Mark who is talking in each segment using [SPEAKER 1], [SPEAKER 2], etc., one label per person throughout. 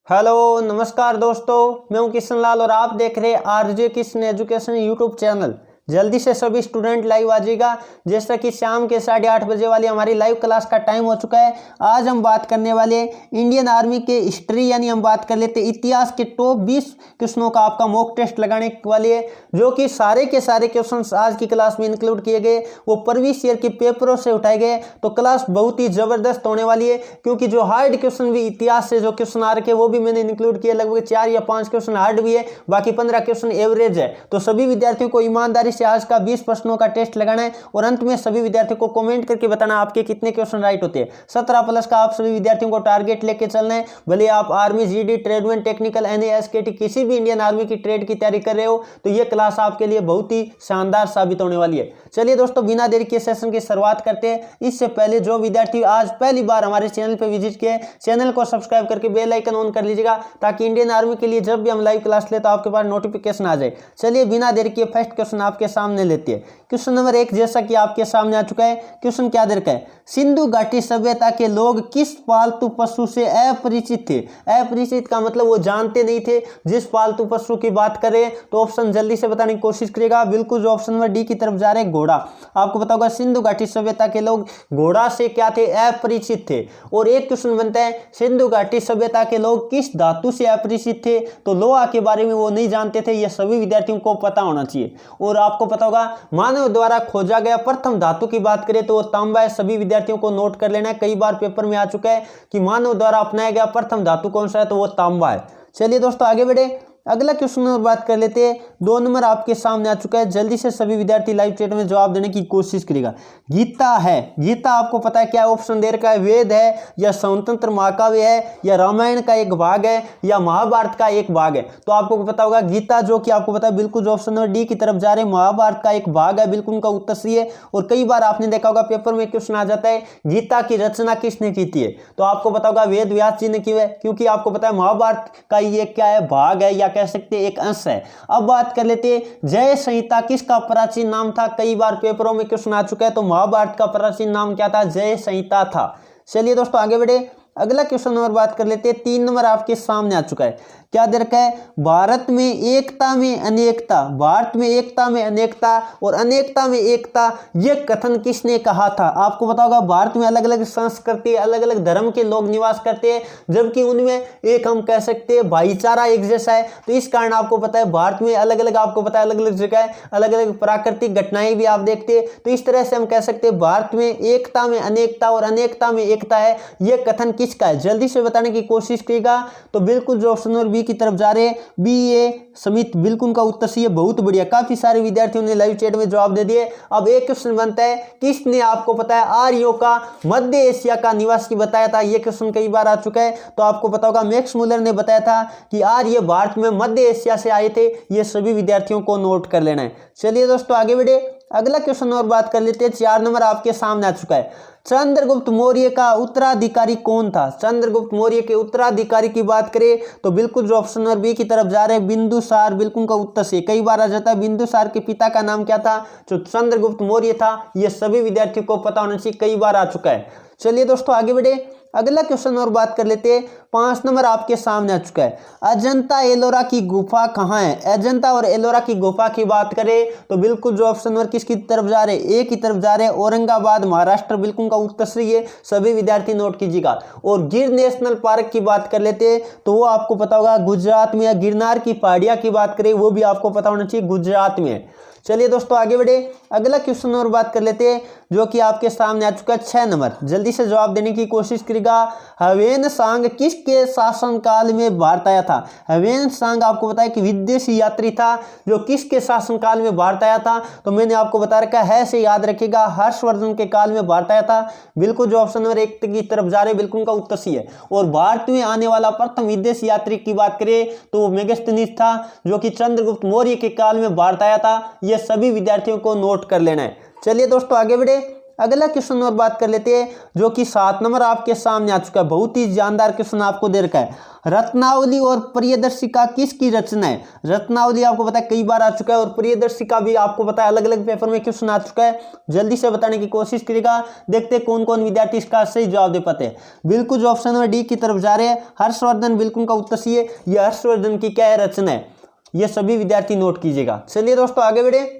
[SPEAKER 1] Hello नमस्कार दोस्तों, मैं हूं किशन लाल और आप देख रहे हैं RJ Kishan education YouTube channel. जल्दी से सभी स्टूडेंट लाइव आ जाइएगा। जैसा कि शाम के 8:30 बजे वाली हमारी लाइव क्लास का टाइम हो चुका है। आज हम बात करने वाले इंडियन आर्मी के हिस्ट्री, यानी हम बात कर लेते इतिहास के टॉप 20 क्वेश्चनों का आपका मॉक टेस्ट लगाने वाले है, जो कि सारे के सारे क्वेश्चन आज की क्लास में इंक्लूड किए गए, वो प्रीवियस ईयर के पेपरों से उठाए गए। तो क्लास बहुत ही जबरदस्त होने वाली है, क्योंकि जो हार्ड क्वेश्चन भी इतिहास से जो क्वेश्चन आ रखे वो भी मैंने इंक्लूड किए। लगभग 4 या 5 क्वेश्चन हार्ड भी है, बाकी 15 क्वेश्चन एवरेज है। तो सभी विद्यार्थियों को ईमानदारी से आज का 20 प्रश्नों का टेस्ट लगाना है और अंत में सभी विद्यार्थियों को कमेंट करके बताना आपके कितने क्वेश्चन राइट होते हैं। 17 प्लस का आप सभी विद्यार्थियों को टारगेट लेके चलना है। भले आप army, GD, tradesman, technical, NA, SKT किसी भी इंडियन आर्मी की ट्रेड की तैयारी कर रहे हो तो ये क्लास आपके लिए बहुत ही शानदार साबित होने वाली है। चलिए दोस्तों, बिना देरी के सेशन की शुरुआत करते हैं। इससे पहले जो विद्यार्थी आज पहली बार हमारे चैनल पर विजिट किए, चैनल को सब्सक्राइब करके बेल आइकन ऑन कर लीजिएगा, ताकि इंडियन आर्मी के लिए जब भी हम लाइव क्लास ले तो आपके पास नोटिफिकेशन आ जाए। चलिए बिना देरी के फर्स्ट क्वेश्चन आपके सामने लेते हैं। क्वेश्चन नंबर 1 जैसा कि आपके सामने आ चुका है। क्वेश्चन क्या दे रखा है? सिंधु घाटी सभ्यता के लोग किस पालतू पशु से अपरिचित थे? अपरिचित का मतलब वो जानते नहीं थे। जिस पालतू पशु की बात करें तो ऑप्शन जल्दी से बताने की कोशिश करिएगा। बिल्कुल जो ऑप्शन नंबर डी की तरफ जा रहे हैं, घोड़ा। आपको पता होगा सिंधु घाटी सभ्यता के लोग घोड़ा से क्या थे? अपरिचित थे। और एक क्वेश्चन बनता है, सिंधु घाटी सभ्यता के लोग किस धातु से अपरिचित थे? तो लोहा के बारे में वो नहीं जानते थे। यह सभी विद्यार्थियों को पता होना चाहिए। और आपको पता होगा मानव द्वारा खोजा गया प्रथम धातु की बात करें तो वो तांबा है। सभी विद्यार्थियों को नोट कर लेना है, कई बार पेपर में आ चुका है कि मानव द्वारा अपनाया गया प्रथम धातु कौन सा है, तो वो तांबा है। चलिए दोस्तों आगे बढ़े, अगला क्वेश्चन और बात कर लेते हैं। 2 नंबर आपके सामने आ चुका है। जल्दी से सभी विद्यार्थी लाइव चैट में जवाब देने की कोशिश करेगा। गीता है, गीता आपको पता है क्या ऑप्शन दे रखा है? वेद है, या स्वतंत्र महाकाव्य है, या रामायण का एक भाग है, या महाभारत का एक भाग है? तो आपको पता होगा गीता, जो कि आपको पता है बिल्कुल जो ऑप्शन नंबर डी की तरफ जा रहे हैं, महाभारत का एक भाग है, बिल्कुल उनका उत्तर सही है। और कई बार आपने देखा होगा पेपर में क्वेश्चन आ जाता है, गीता की रचना किसने की थी? तो आपको पता होगा वेद व्यास जी ने की है, क्योंकि आपको पता है महाभारत का ये क्या है? भाग है, या कह सकते हैं एक अंश है। अब बात कर लेते हैं, जय संहिता किसका प्राचीन नाम था? कई बार पेपरों में क्वेश्चन आ चुका है, तो महाभारत का प्राचीन नाम क्या था? जय संहिता था। चलिए दोस्तों आगे बढ़े, अगला क्वेश्चन नंबर बात कर लेते हैं। 3 नंबर आपके सामने आ चुका है। क्या दे रखा है? भारत में एकता में अनेकता, भारत में एकता में अनेकता और अनेकता में एकता, ये कथन किसने कहा था? आपको पता होगा भारत में अलग अलग संस्कृति, अलग अलग धर्म के लोग निवास करते हैं, जबकि उनमें एक हम कह सकते हैं भाईचारा एक जैसा है। तो इस कारण आपको पता है भारत में अलग अलग, आपको पता है अलग अलग जगह अलग अलग प्राकृतिक घटनाएं भी आप देखते हैं। तो इस तरह से हम कह सकते हैं भारत में एकता में अनेकता और अनेकता में एकता है। यह कथन किसका है? जल्दी से बताने की कोशिश करिएगा। तो बिल्कुल जो ऑप्शन नंबर बी की तरफ जा रहे हैं, बी.ए. समित, बिल्कुल उनका उत्तर सही है। बहुत बढ़िया, काफी सारे विद्यार्थियों ने लाइव चैट में जवाब दे दिए। अब एक क्वेश्चन बनता है, किसने आपको पता है आर्यों का मध्य एशिया का निवासी बताया था? यह क्वेश्चन कई बार आ चुका है। तो आपको पता होगा मैक्स मुलर ने बताया था कि आर्य भारत में मध्य एशिया से आए थे। ये सभी विद्यार्थियों को नोट कर लेना है। चलिए दोस्तों आगे बढ़े, अगला क्वेश्चन और बात कर लेते हैं। 4 नंबर आपके सामने आ चुका है। चंद्रगुप्त मौर्य का उत्तराधिकारी कौन था? चंद्रगुप्त मौर्य के उत्तराधिकारी की बात करें तो बिल्कुल जो ऑप्शन नंबर बी की तरफ जा रहे हैं, बिंदुसार, बिल्कुल का उत्तर से। कई बार आ जाता है बिंदुसार के पिता का नाम क्या था? जो चंद्रगुप्त मौर्य था। यह सभी विद्यार्थियों को पता होना चाहिए, कई बार आ चुका है। चलिए दोस्तों आगे बढ़े, अगला क्वेश्चन और बात कर लेते हैं। 5 नंबर आपके सामने आ चुका है। अजंता एलोरा की गुफा कहाँ है? अजंता और एलोरा की गुफा की बात करें तो बिल्कुल जो ऑप्शन नंबर किसकी तरफ जा रहे हैं? ए की तरफ जा रहे हैं, औरंगाबाद महाराष्ट्र, बिल्कुल का उत्तर सही है। सभी विद्यार्थी नोट कीजिएगा। और गिर नेशनल पार्क की बात कर लेते हैं तो वो आपको पता होगा गुजरात में, या गिरनार की पहाड़ियां की बात करें वो भी आपको पता होना चाहिए, गुजरात में। चलिए दोस्तों आगे बढ़े, अगला क्वेश्चन और बात कर लेते हैं, जो कि आपके सामने आ चुका है। 6 नंबर, जल्दी से जवाब देने की कोशिश करिएगा। ह्वेन सांग किसके शासनकाल में भारत आया था? ह्वेन सांग आपको बताया कि विदेशी यात्री था, जो किसके शासनकाल में भारत आया था? तो मैंने आपको बता रखा है, से याद रखिएगा, हर्षवर्धन के काल में भारत आया था। बिल्कुल जो ऑप्शन नंबर 1 की तरफ जा रहे, बिल्कुल का उत्तर सही है। और भारत में आने वाला प्रथम विदेशी यात्री की बात करें तो वो मेगास्थनीज था, जो कि चंद्रगुप्त मौर्य के काल में भारत आया था। यह सभी विद्यार्थियों को नोट कर लेना है। चलिए दोस्तों आगे बढ़े, अगला क्वेश्चन और बात कर लेते हैं जो कि 7 नंबर आपके सामने आ चुका है। बहुत ही जानदार क्वेश्चन आपको दे रखा है। रत्नावली और प्रियदर्शिका किसकी रचना है? रत्नावली आपको पता है कई बार आ चुका है और प्रियदर्शिका भी आपको पता है अलग अलग पेपर में क्वेश्चन आ चुका है। जल्दी से बताने की कोशिश करिएगा, देखते हैं कौन कौन विद्यार्थी इसका सही जवाब दे पाते हैं। बिल्कुल जो ऑप्शन नंबर डी की तरफ जा रहे हैं, हर्षवर्धन बिल्कुल का उत्तर सही है। यह हर्षवर्धन की क्या है? रचना है। ये सभी विद्यार्थी नोट कीजिएगा। चलिए दोस्तों आगे बढ़े,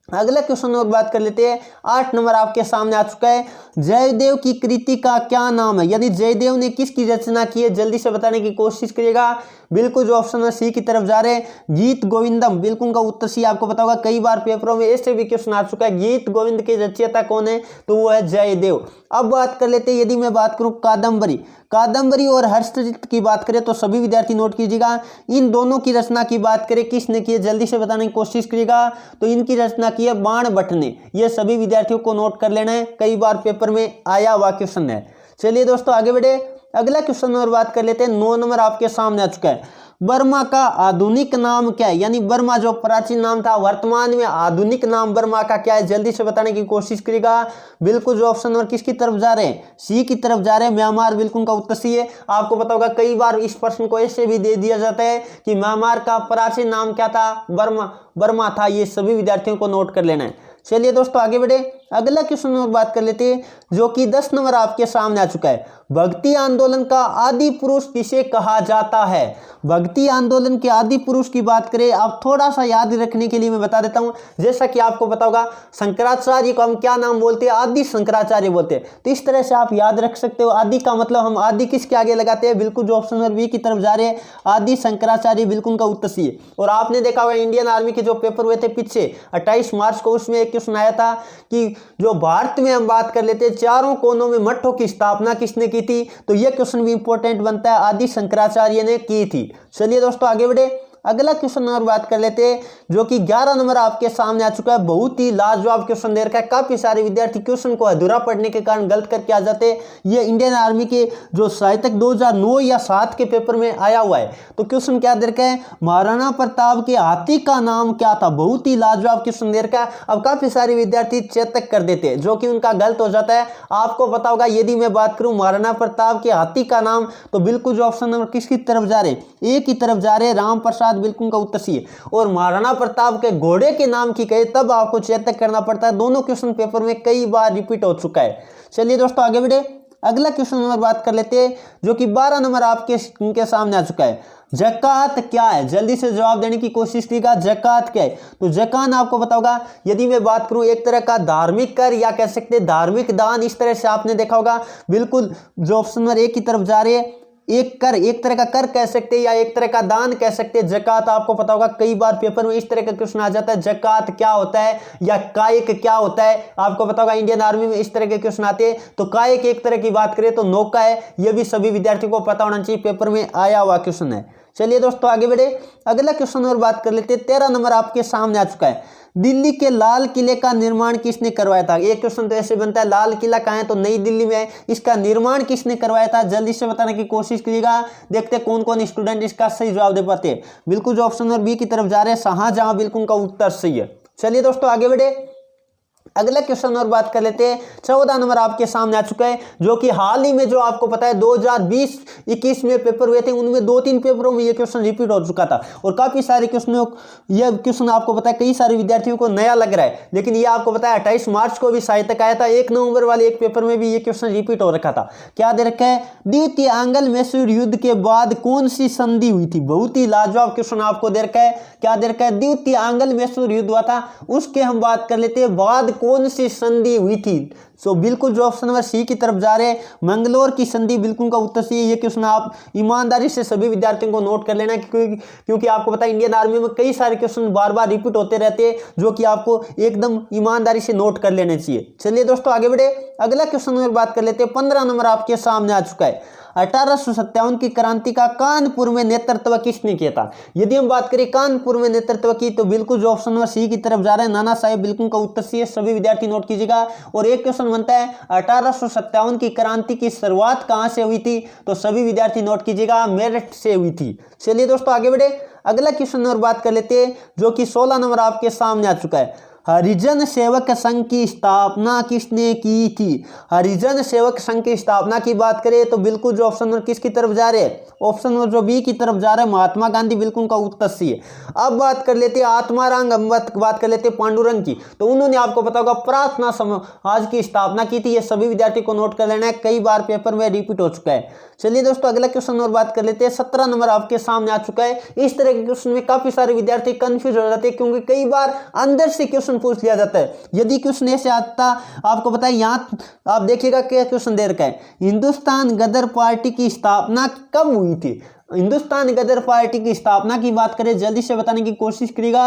[SPEAKER 1] अगला क्वेश्चन और बात कर लेते हैं। 8 नंबर आपके सामने आ चुका है। जयदेव की कृति का क्या नाम है? यानी जयदेव ने किसकी रचना की है? जल्दी से बताने की कोशिश करिएगा। बिल्कुल जो ऑप्शन है सी की तरफ जा रहे हैं, गीत गोविंदम बिल्कुल का उत्तर सी। आपको पता होगा कई बार पेपरों में ऐसे भी क्वेश्चन आ चुका है। गीत गोविंद के रचयिता कौन है? तो वो है जयदेव। अब बात कर लेते हैं, यदि मैं बात करूं कादंबरी और हर्षचित की बात करें तो सभी विद्यार्थी नोट कीजिएगा। इन दोनों की रचना की बात करें किसने की है? जल्दी से बताने की कोशिश करिएगा। तो इनकी रचना की है बाणभट्ट ने। ये सभी विद्यार्थियों को नोट कर लेना है, कई बार पेपर में आया हुआ क्वेश्चन है। चलिए दोस्तों आगे बढ़े, अगला क्वेश्चन और बात कर लेते हैं। 9 नंबर आपके सामने आ चुका है। बर्मा का आधुनिक नाम क्या है? यानी बर्मा जो प्राचीन नाम था, वर्तमान में आधुनिक नाम बर्मा का क्या है? जल्दी से बताने की कोशिश करिएगा। बिल्कुल जो ऑप्शन नंबर किसकी तरफ जा रहे हैं? सी की तरफ जा रहे हैं, म्यांमार बिल्कुल का उत्तर सी है। आपको पता होगा कई बार इस प्रश्न को ऐसे भी दे दिया जाता है कि म्यांमार का प्राचीन नाम क्या था? बर्मा था। ये सभी विद्यार्थियों को नोट कर लेना है। चलिए दोस्तों आगे बढ़े, अगला क्वेश्चन और बात कर लेते हैं जो कि 10 नंबर आपके सामने आ चुका है। भक्ति आंदोलन का आदि पुरुष किसे कहा जाता है? भक्ति आंदोलन के आदि पुरुष की बात करें, आप थोड़ा सा याद रखने के लिए मैं बता देता हूं। जैसा कि आपको पता होगा शंकराचार्य को हम क्या नाम बोलते हैं? आदि शंकराचार्य बोलते हैं। तो इस तरह से आप याद रख सकते हो। आदि का मतलब हम आदि किसके आगे लगाते हैं? बिल्कुल जो ऑप्शन नंबर बी की तरफ जा रहे हैं, आदि शंकराचार्य बिल्कुल का उत्तर सी है। और आपने देखा होगा इंडियन आर्मी के जो पेपर हुए थे पीछे 28 मार्च को, उसमें एक क्वेश्चन आया था कि जो भारत में हम बात कर लेते हैं, चारों कोनों में मठों की स्थापना किसने की थी? तो यह क्वेश्चन भी इंपॉर्टेंट बनता है, आदि शंकराचार्य ने की थी। चलिए दोस्तों आगे बढ़े, अगला क्वेश्चन और बात कर लेते हैं जो कि 11 नंबर आपके सामने आ चुका है। बहुत ही लाजवाब क्वेश्चन दे रखा है। काफी सारे विद्यार्थी क्वेश्चन को अधूरा पढ़ने के कारण गलत करके आ जाते हैं। ये इंडियन आर्मी के जो साहित्यक 2009 या 7 के पेपर में आया हुआ है। तो क्वेश्चन क्या दे रखा है? महाराणा प्रताप के हाथी का नाम क्या था? बहुत ही लाजवाब क्वेश्चन दे रखा है। अब काफी सारे विद्यार्थी चेतक कर देते हैं, जो कि उनका गलत हो जाता है। आपको पता होगा यदि मैं बात करूं महाराणा प्रताप के हाथी का नाम, तो बिल्कुल जो ऑप्शन नंबर किसकी तरफ जा रहे हैं? ए की तरफ जा रहे हैं, राम प्रसाद बिल्कुल का उत्तर सी है। और महाराणा प्रताप के घोड़े के नाम की कहे तब आपको चेतक करना पड़ता है। दोनों क्वेश्चन पेपर में कई बार रिपीट हो चुका है। चलिए दोस्तों आगे बढ़े, अगला क्वेश्चन नंबर बात कर लेते हैं जो कि 12 नंबर आपके सामने आ चुका है। ज़कात क्या है? जल्दी से जवाब देने की कोशिश कीजिएगा। ज़कात क्या है? तो ज़कात आपको पता होगा, यदि मैं बात करूं एक तरह का धार्मिक कर या कह सकते हैं धार्मिक दान, इस तरह से आपने देखा होगा। बिल्कुल जो ऑप्शन नंबर ए की तरफ जा रहे हैं, एक तरह का कर कह सकते हैं या एक तरह का दान कह सकते हैं। ज़कात आपको पता होगा कई बार पेपर में इस तरह का क्वेश्चन आ जाता है, ज़कात क्या होता है या कायक क्या होता है? आपको पता होगा इंडियन आर्मी में इस तरह के क्वेश्चन आते हैं। तो कायक एक तरह की बात करें तो नौका है। यह भी सभी विद्यार्थियों को पता होना चाहिए, पेपर में आया हुआ क्वेश्चन है। चलिए दोस्तों आगे बढ़े, अगला क्वेश्चन और बात कर लेते हैं। 13 नंबर आपके सामने आ चुका है। दिल्ली के लाल किले का निर्माण किसने करवाया था? एक क्वेश्चन तो ऐसे बनता है, लाल किला कहाँ है? तो नई दिल्ली में है। इसका निर्माण किसने करवाया था? जल्दी से बताने की कोशिश करिएगा। देखते हैं कौन कौन स्टूडेंट इसका सही जवाब दे पाते हैं। बिल्कुल जो ऑप्शन नंबर बी की तरफ जा रहे हैं, शाहजहां बिल्कुल का उत्तर सही है। चलिए दोस्तों आगे बढ़े, अगला क्वेश्चन और बात कर लेते हैं। 14 नंबर आपके सामने आ चुका है जो कि हाल ही में जो आपको पता है 2020-21 में पेपर हुए थे, उनमें 2-3 पेपरों में ये क्वेश्चन रिपीट हो चुका था। और काफी सारे क्वेश्चनों, यह क्वेश्चन आपको पता है कई सारे विद्यार्थियों को नया लग रहा है, लेकिन ये आपको पता है 28 मार्च को भी साहित्यक आया था। 1 नवंबर वाले एक पेपर में भी ये क्वेश्चन रिपीट हो रखा था। क्या दे रखा है? द्वितीय आंग्ल मैसूर युद्ध के बाद कौन सी संधि हुई थी? बहुत ही लाजवाब क्वेश्चन आपको दे रखा है। क्या दे रखा है? द्वितीय आंग्ल मैसूर युद्ध हुआ था, उसके हम बात कर लेते हैं बाद कौन सी संधि हुई थी? सो बिल्कुल जो ऑप्शन नंबर सी की तरफ जा रहे हैं, मंगलोर की संधि बिल्कुल का उत्तर सी है। ये क्वेश्चन आप ईमानदारी से सभी विद्यार्थियों को नोट कर लेना, क्योंकि आपको पता है इंडियन आर्मी में कई सारे क्वेश्चन बार बार रिपीट होते रहते हैं, जो कि आपको एकदम ईमानदारी से नोट कर लेने चाहिए। चलिए दोस्तों आगे बढ़े, अगला क्वेश्चन में बात कर लेते हैं। 15 नंबर आपके सामने आ चुका है। 1857 की क्रांति का कानपुर में नेतृत्व किसने किया था? यदि हम बात करें कानपुर में नेतृत्व की, तो बिल्कुल जो ऑप्शन नंबर सी की तरफ जा रहे हैं, नाना साहेब बिल्कुल का उत्तर सी है। सभी विद्यार्थी नोट कीजिएगा। और एक क्वेश्चन बनता है 1857 की क्रांति की शुरुआत कहां से हुई थी? तो सभी विद्यार्थी नोट कीजिएगा, मेरठ से हुई थी। चलिए दोस्तों आगे बढ़े, अगला क्वेश्चन और बात कर लेते हैं जो कि 16 नंबर आपके सामने आ चुका है। हरिजन सेवक संघ की स्थापना किसने की थी? हरिजन सेवक संघ की स्थापना की बात करें तो बिल्कुल जो ऑप्शन नंबर किसकी तरफ जा रहे हैं, ऑप्शन नंबर जो बी की तरफ जा रहे हैं, महात्मा गांधी, बिल्कुल का उत्तर सही है। अब बात कर लेते हैं आत्माराम, बात कर लेते हैं पांडुरंग की। तो उन्होंने आपको पता होगा प्रार्थना समाज की स्थापना की थी। ये सभी विद्यार्थी को नोट कर लेना है, कई बार पेपर में रिपीट हो चुका है। चलिए दोस्तों अगला क्वेश्चन और बात कर लेते हैं। 17 नंबर आपके सामने आ चुका है। इस तरह के क्वेश्चन में काफी सारे विद्यार्थी कंफ्यूज हो जाते हैं, क्योंकि कई बार अंदर से क्वेश्चन पूछ लिया जाता है। यदि क्वेश्चन ऐसे आता, आपको पता है, यहाँ आप देखिएगा क्या क्वेश्चन दे रखा है, हिंदुस्तान गदर पार्टी की स्थापना कब हुई थी? हिंदुस्तान गदर पार्टी की स्थापना की बात करें, जल्दी से बताने की कोशिश करिएगा।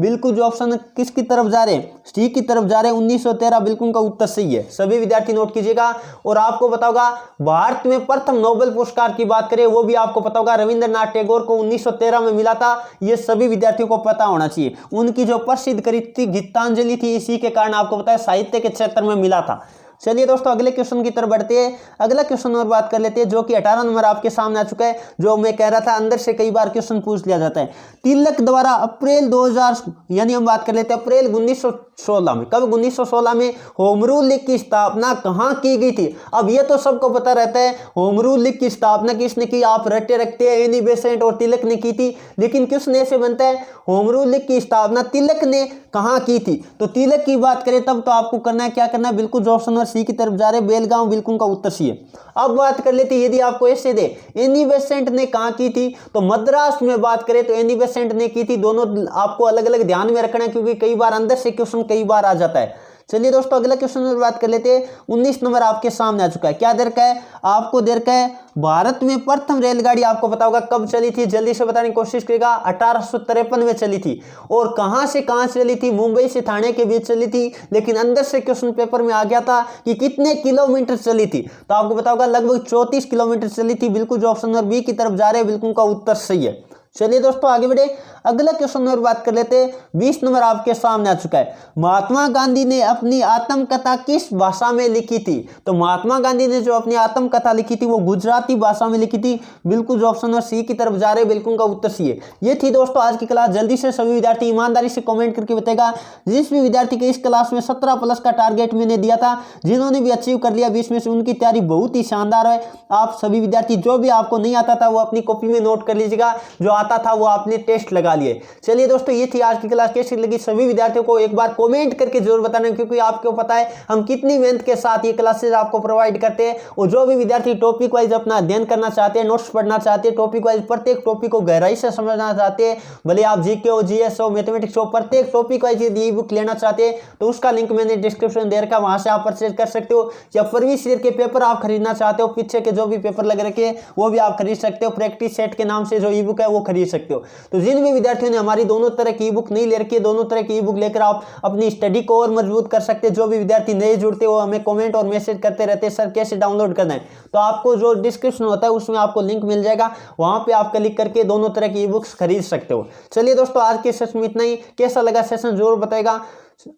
[SPEAKER 1] बिल्कुल जो ऑप्शन किसकी तरफ जा रहे हैं, सी की तरफ जा रहे हैं, 1913, बिल्कुल का उत्तर सही है। सभी विद्यार्थी नोट कीजिएगा। और आपको पता होगा भारत में प्रथम नोबेल पुरस्कार की बात करें, वो भी आपको पता होगा रविंद्रनाथ टैगोर को 1913 में मिला था। ये सभी विद्यार्थियों को पता होना चाहिए। उनकी जो प्रसिद्ध कृति गीतांजलि थी, इसी के कारण आपको पता है साहित्य के क्षेत्र में मिला था। चलिए दोस्तों अगले क्वेश्चन की तरफ बढ़ते हैं। अगला क्वेश्चन और बात कर लेते हैं, जो कि 18 नंबर आपके सामने आ चुका है। जो मैं कह रहा था अंदर से कई बार क्वेश्चन पूछ लिया जाता है। तिलक द्वारा अप्रैल 2000, यानी हम बात कर लेते हैं अप्रैल 1916 में, कब 1916 में होम रूल लीग की स्थापना कहाँ की गई थी? अब ये तो सबको पता रहता है होम रूल लीग की स्थापना किसने की, आप रटे रखते हैं एनी बेसेंट और तिलक ने की थी। लेकिन क्वेश्चन ऐसे बनता है होम रूल लीग की स्थापना तिलक ने कहाँ की थी? तो तिलक की बात करें तब तो आपको करना है, क्या करना है, बिल्कुल जो ऑप्शन सी की तरफ जा रहे हैं, बेलगांव, बिल्कुल का उत्तर सी है। अब बात कर लेते हैं, यदि आपको ऐसे दे एनी बेसेंट ने कहाँ की थी, तो मद्रास में बात करें तो एनी बेसेंट ने की थी। दोनों आपको अलग अलग ध्यान में रखना है, क्योंकि कई बार अंदर से क्वेश्चन कई बार आ जाता है। चलिए दोस्तों अगला क्वेश्चन में बात कर लेते हैं। 19 नंबर आपके सामने आ चुका है। क्या दे रखा है आपको? दे रखा है भारत में प्रथम रेलगाड़ी आपको पता होगा कब चली थी, जल्दी से बताने की कोशिश करेगा। 1853 में चली थी। और कहां से कहां चली थी? मुंबई से ठाणे के बीच चली थी। लेकिन अंदर से क्वेश्चन पेपर में आ गया था कि कितने किलोमीटर चली थी, तो आपको पता होगा लगभग 34 किलोमीटर चली थी। बिल्कुल जो ऑप्शन नंबर बी की तरफ जा रहे हैं, बिल्कुल का उत्तर सही है। चलिए दोस्तों आगे बढ़े, अगला क्वेश्चन नंबर बात कर लेते हैं। 20 नंबर आपके सामने आ चुका है। महात्मा गांधी ने अपनी आत्मकथा किस भाषा में लिखी थी? तो महात्मा गांधी ने जो अपनी आत्मकथा लिखी थी वो गुजराती भाषा में लिखी थी। बिल्कुल जो ऑप्शन नंबर सी की तरफ जा रहे हैं, बिल्कुल का उत्तर सी है। ये थी दोस्तों आज की क्लास। जल्दी से सभी विद्यार्थी ईमानदारी से कमेंट करके बताएगा जिस भी विद्यार्थी के इस क्लास में 17 प्लस का टारगेट मैंने दिया था, जिन्होंने भी अचीव कर लिया 20 में से, उनकी तैयारी बहुत ही शानदार है। आप सभी विद्यार्थी जो भी आपको नहीं आता था वो अपनी कॉपी में नोट कर लीजिएगा, जो आता था वो आपने टेस्ट लगा लिए। चलिए दोस्तों ये थी आज की क्लास। कैसी लगी सभी विद्यार्थियों को एक बार कमेंट करके जरूर बताना, क्योंकि आपको पता है हम कितनी मेहनत के साथ ये क्लासेस आपको प्रोवाइड करते हैं। और जो भी विद्यार्थी टॉपिक वाइज अपना अध्ययन करना चाहते हैं, नोट्स पढ़ना चाहते हैं, टॉपिक वाइज प्रत्येक टॉपिक को गहराई से समझना चाहते हैं, भले आप जीके हो, जीएस हो, मैथमेटिक्स हो, प्रत्येक टॉपिक वाइज यदि ई बुक लेना चाहते हैं तो उसका लिंक मैंने डिस्क्रिप्शन दे रखा, वहां से आप परचेज कर सकते हो। या प्रीवियस ईयर के पेपर आप खरीदना चाहते हो, पीछे के जो भी पेपर लग रखे वो भी आप खरीद सकते हो। प्रैक्टिस सेट के नाम से जो ई बुक है वो खरीद सकते हो। तो जिन भी विद्यार्थियों ने हमारी दोनों तरह की ई बुक नहीं ले रखी है, दोनों तरह की ई बुक लेकर आप अपनी स्टडी को और मजबूत कर सकते हैं। जो भी विद्यार्थी नए जुड़ते हो हमें कमेंट और मैसेज करते रहते हैं सर कैसे डाउनलोड करना है, तो आपको जो डिस्क्रिप्शन होता है उसमें आपको लिंक मिल जाएगा, वहां पे आप क्लिक करके दोनों तरह की ई बुक्स खरीद सकते हो। चलिए दोस्तों आज के सेशन में इतना ही। कैसा लगा सेशन जरूर बताएगा।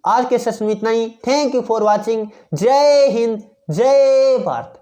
[SPEAKER 1] आज के सेशन में इतना ही। Thank you for watching. जय हिंद, जय भारत।